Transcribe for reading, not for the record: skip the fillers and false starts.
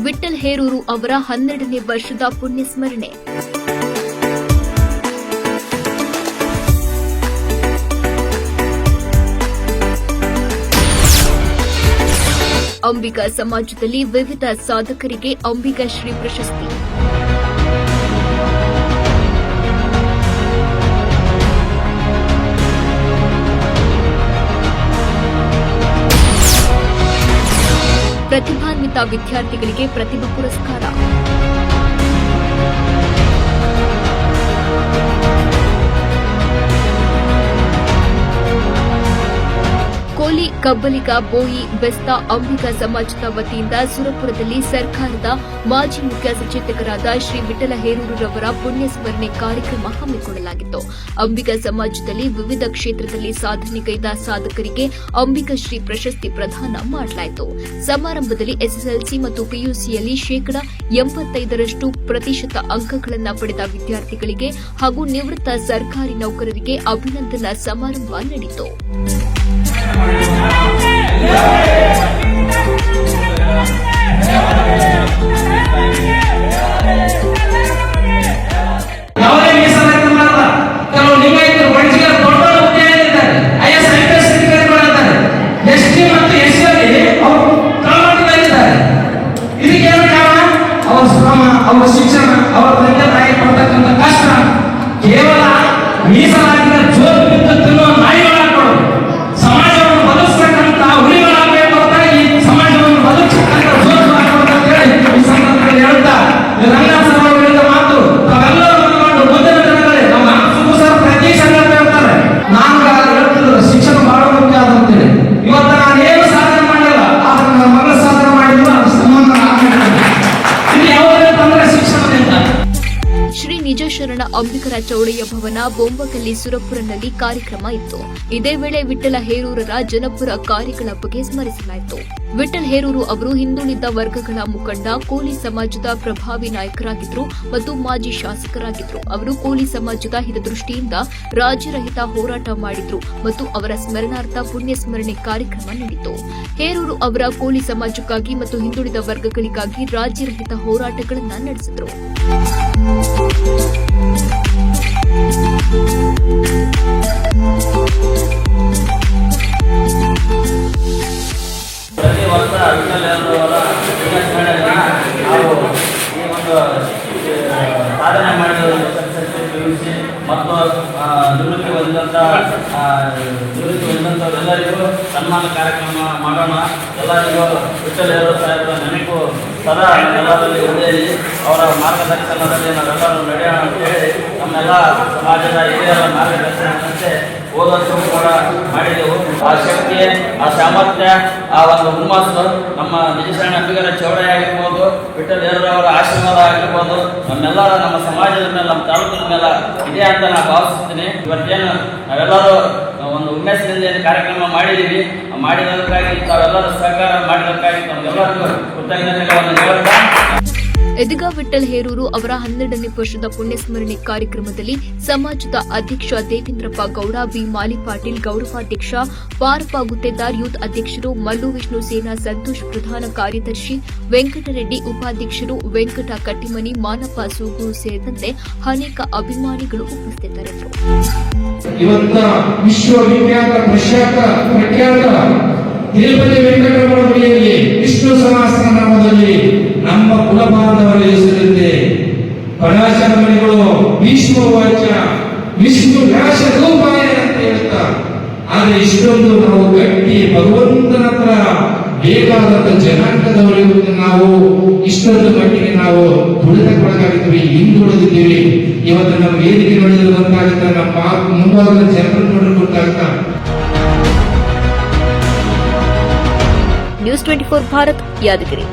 ವಿಠ್ಠಲ್ ಹೇರೂರು ಅವರ 12ನೇ ವರ್ಷದ ಪುಣ್ಯಸ್ಮರಣೆ. ಅಂಬಿಗಾ ಸಮಾಜದಲ್ಲಿ ವಿವಿಧ ಸಾಧಕರಿಗೆ ಅಂಬಿಗಾ ಶ್ರೀ ಪ್ರಶಸ್ತಿ. ಪ್ರತಿಭಾನ್ವಿತ ವಿದ್ಯಾರ್ಥಿಗಳಿಗೆ ಪ್ರತಿಭಾ ಪುರಸ್ಕಾರ. ಕೋಲಿ, ಕಬ್ಬಲಿಗ, ಬೋಯಿ, ಬೆಸ್ತಾ, ಅಂಬಿಗಾ ಸಮಾಜದ ವತಿಯಿಂದ ಸುರಪುರದಲ್ಲಿ ಸರ್ಕಾರದ ಮಾಜಿ ಮುಖ್ಯ ಸಚೇತಕರಾದ ಶ್ರೀ ವಿಠ್ಠಲ ಹೇರೂರವರ ಪುಣ್ಯಸ್ಮರಣೆ ಕಾರ್ಯಕ್ರಮ ಹಮ್ಮಿಕೊಳ್ಳಲಾಗಿತ್ತು. ಅಂಬಿಗಾ ಸಮಾಜದಲ್ಲಿ ವಿವಿಧ ಕ್ಷೇತ್ರದಲ್ಲಿ ಸಾಧನೆಗೈದ ಸಾಧಕರಿಗೆ ಅಂಬಿಗಾ ಶ್ರೀ ಪ್ರಶಸ್ತಿ ಪ್ರದಾನ ಮಾಡಲಾಯಿತು. ಸಮಾರಂಭದಲ್ಲಿ ಎಸ್ಎಸ್ಎಲ್ಸಿ ಮತ್ತು ಪಿಯುಸಿಯಲ್ಲಿ 85% ಅಂಕಗಳನ್ನು ಪಡೆದ ವಿದ್ಯಾರ್ಥಿಗಳಿಗೆ ಹಾಗೂ ನಿವೃತ್ತ ಸರ್ಕಾರಿ ನೌಕರರಿಗೆ ಅಭಿನಂದನಾ ಸಮಾರಂಭ ನಡೆಯಿತು. ಅವರ ಶಿಕ್ಷಣ, ಅವರ ತಂದೆ ತಾಯಿ ಪಡ್ತಕ್ಕಂಥ ಕಷ್ಟ ಕೇವಲ ಮೀಸಲಾತಿನ ಜೋರು ಬಿದ್ದನ್ನು ನಾಯಿಗಳಾಗ್ಬೋದು. ಸಮಾಜವನ್ನು ಬದಲಿಸ್ತಕ್ಕಂಥ ಹುಲಿಗಳಾಗಬೇಕು ಅಂತ ಈ ಸಮಾಜವನ್ನು ಬದಲಿಸ್ತಕ್ಕಂಥ ಜೋರು ಹಾಕೋದು ಅಂತ ಹೇಳಿ ಈ ಸಂದರ್ಭದಲ್ಲಿ ಹೇಳ್ತಾ ರಂಗನಾಥ್ ಸರ್ ಅವರು ಹೇಳಿದ ಮಾತು ತಾವೆಲ್ಲರೂ ಮನಗೊಂಡು ಮುಂದಿನ ದಿನಗಳಲ್ಲಿ ನಮ್ಮ ಸುಬ್ಬು ಸರ್ ಪ್ರತಿ ಸಂಘಟನೆ ಹೇಳ್ತಾರೆ. ನಾನು ಹೇಳ್ತಿದ್ರು ಶಿಕ್ಷಣ ಬಹಳ ಮುಖ್ಯ ಅಂತೇಳಿ. ಇವತ್ತು ನಾನು ಏನು ಸಾಧನೆ ಮಾಡಿಲ್ಲ, ಆದ್ರೆ ನನ್ನ ಮಗಳ ಸಾಧನೆ ಮಾಡಿದ್ರು ಅದು ಸಂಬಂಧ ಶ್ರೀ ನಿಜಶರಣ ಅಂಬಿಗರ ಚೌಡಯ್ಯ ಭವನ, ಬೊಂಬಕಲ್ಲಿ, ಸುರಪುರನಲ್ಲಿ ಕಾರ್ಯಕ್ರಮ ಇತ್ತು. ಇದೇ ವೇಳೆ ವಿಠ್ಠಲ ಹೇರೂರರ ಜನಪರ ಕಾರ್ಯಗಳ ಬಗ್ಗೆ ಸ್ಮರಿಸಲಾಯಿತು. ವಿಠ್ಠಲ್ ಹೇರೂರು ಅವರು ಹಿಂದುಳಿದ ವರ್ಗಗಳ ಮುಖಂಡ, ಕೋಲಿ ಸಮಾಜದ ಪ್ರಭಾವಿ ನಾಯಕರಾಗಿದ್ದರು ಮತ್ತು ಮಾಜಿ ಶಾಸಕರಾಗಿದ್ದರು. ಅವರು ಕೋಲಿ ಸಮಾಜದ ಹಿತದೃಷ್ಟಿಯಿಂದ ರಾಜ್ಯರಹಿತ ಹೋರಾಟ ಮಾಡಿದ್ರು ಮತ್ತು ಅವರ ಸ್ಮರಣಾರ್ಥ ಪುಣ್ಯಸ್ಮರಣೆ ಕಾರ್ಯಕ್ರಮ ನಡೆಯಿತು. ಹೇರೂರು ಅವರ ಕೋಲಿ ಸಮಾಜಕ್ಕಾಗಿ ಮತ್ತು ಹಿಂದುಳಿದ ವರ್ಗಗಳಿಗಾಗಿ ರಾಜ್ಯರಹಿತ ಹೋರಾಟಗಳನ್ನು ನಡೆಸಿದರು. ಪ್ರತಿ ವರ್ಷ ವಿಠ್ಠಲ್ ಹೇರೂರವರ ಪುಣ್ಯಸ್ಮರಣೆಯನ್ನು ನಾವು ಈ ಒಂದು ಸಾಧನೆ ಮಾಡಿದ ಪಿಯುಸಿ ಮತ್ತು ನಿವೃತ್ತಿ ಹೊಂದಿದಂಥವರೆಲ್ಲರಿಗೂ ಸನ್ಮಾನ ಕಾರ್ಯಕ್ರಮ ಮಾಡೋಣ. ಎಲ್ಲರಿಗೂ ವಿಠ್ಠಲ್ ಹೇರೂರು ಸಾಹೇಬರ ನೆನಪು ಸದಾ ಎಲ್ಲರಲ್ಲಿ ಉಳಿಯಲಿ. ಅವರ ಮಾರ್ಗದರ್ಶನದಲ್ಲಿ ನಾವೆಲ್ಲರೂ ನಡೆಯೋಣ ಅಂತೇಳಿ ನಮ್ಮೆಲ್ಲ ಸಮಾಜದ ಹಿರಿಯರ ಮಾರ್ಗದರ್ಶನದಂತೆ ಹೋದ ವರ್ಷವೂ ಕೂಡ ಮಾಡಿದೆವು. ಆ ಶಕ್ತಿ, ಆ ಸಾಮರ್ಥ್ಯ, ಆ ಒಂದು ಹುಮ್ಮಸ್ಸು ನಮ್ಮ ನಿಜಶರಣ ಅಂಬಿಗರ ಚೌಡಯ್ಯ ಆಗಿರ್ಬೋದು, ವಿಠ್ಠಲ್ ಹೇರೂರವರ ಆಶೀರ್ವಾದ ಆಗಿರ್ಬೋದು, ನಮ್ಮೆಲ್ಲರ ನಮ್ಮ ಸಮಾಜದ ಮೇಲೆ, ನಮ್ಮ ತಾಲೂಕಿನ ಮೇಲೆ ಇದೆ ಅಂತ ನಾನು ಭಾವಿಸ್ತೀನಿ. ಇವತ್ತೇನು ನಾವೆಲ್ಲರೂ ಒಂದು ಹುಮ್ಮಸ್ಸಿನಿಂದ ಏನು ಕಾರ್ಯಕ್ರಮ ಮಾಡಿದ್ದೀವಿ, ಮಾಡಿರೋದಕ್ಕಾಗಿ ತಾವೆಲ್ಲರೂ ಸಹಕಾರ ಮಾಡಿರೋದಕ್ಕಾಗಿ ನಮ್ಗೆಲ್ಲರಿಗೂ ಕೃತಜ್ಞತೆಗಳನ್ನು ಹೇಳ್ತಾ ಇದೀಗ ವಿಠ್ಠಲ್ ಹೇರೂರು ಅವರ 12ನೇ ವರ್ಷದ ಪುಣ್ಯಸ್ಮರಣೆ ಕಾರ್ಯಕ್ರಮದಲ್ಲಿ ಸಮಾಜದ ಅಧ್ಯಕ್ಷ ದೇವೇಂದ್ರಪ್ಪ ಗೌಡ, ಬಿ ಮಾಲಿಪಾಟೀಲ್ ಗೌರವಾಧ್ಯಕ್ಷ, ಪಾರಪ್ಪ ಗುತ್ತೇದಾರ್ ಯೂತ್ ಅಧ್ಯಕ್ಷರು, ಮಲ್ಲು ವಿಷ್ಣು ಸೇನಾ ಸಂತೋಷ್ ಪ್ರಧಾನ ಕಾರ್ಯದರ್ಶಿ, ವೆಂಕಟರೆಡ್ಡಿ ಉಪಾಧ್ಯಕ್ಷರು, ವೆಂಕಟ ಕಟ್ಟಿಮನಿ, ಮಾನಪ್ಪ ಸೂಗೂರು ಸೇರಿದಂತೆ ಅನೇಕ ಅಭಿಮಾನಿಗಳು ಉಪಸ್ಥಿತರಿದ್ದರು. ತಿರುಪತಿ ವೆಂಕಟರಮಣ ಗುಡಿಯಲ್ಲಿ ವಿಷ್ಣು ಸಹಸ್ರನಾಮದಲ್ಲಿ ನಮ್ಮ ಕುಲಬಾಂಧವರ ಹೆಸರಿದೆ. ಪರಾಶರಮಣಿಗಳು ಭೀಷ್ಮವಾಚ ವಿಷ್ಣು ವ್ಯಾಸ ರೂಪಾಯ ಅಂತ ಹೇಳ್ತಾರೆ. ಆದ್ರೆ ಇಷ್ಟೊಂದು ನಾವು ಗಟ್ಟಿ ಭಗವಂತನ ಹತ್ರ ಬೇಕಾದಂತ ಜನಾಂಗದವರೆಗೂ ನಾವು ಇಷ್ಟೊಂದು ಮಟ್ಟಿಗೆ ನಾವು ತುಳಿತಕ್ಕೊಳಗಾಗಿದ್ದೀವಿ, ಹಿಂದುಳಿದಿದ್ದೀವಿ. ಇವತ್ತು ನಮ್ಮ ವೇದಿಕೆ ನೋಡಿದ್ರೆ ಗೊತ್ತಾಗುತ್ತೆ, ನಮ್ಮ ಮುಂಭಾಗದ ಜನರನ್ನು ನೋಡಿದ್ರೆ ಗೊತ್ತಾಗ್ತಾ. ನ್ಯೂಸ್ 24 ಭಾರತ್, ಯಾದಗಿರಿ.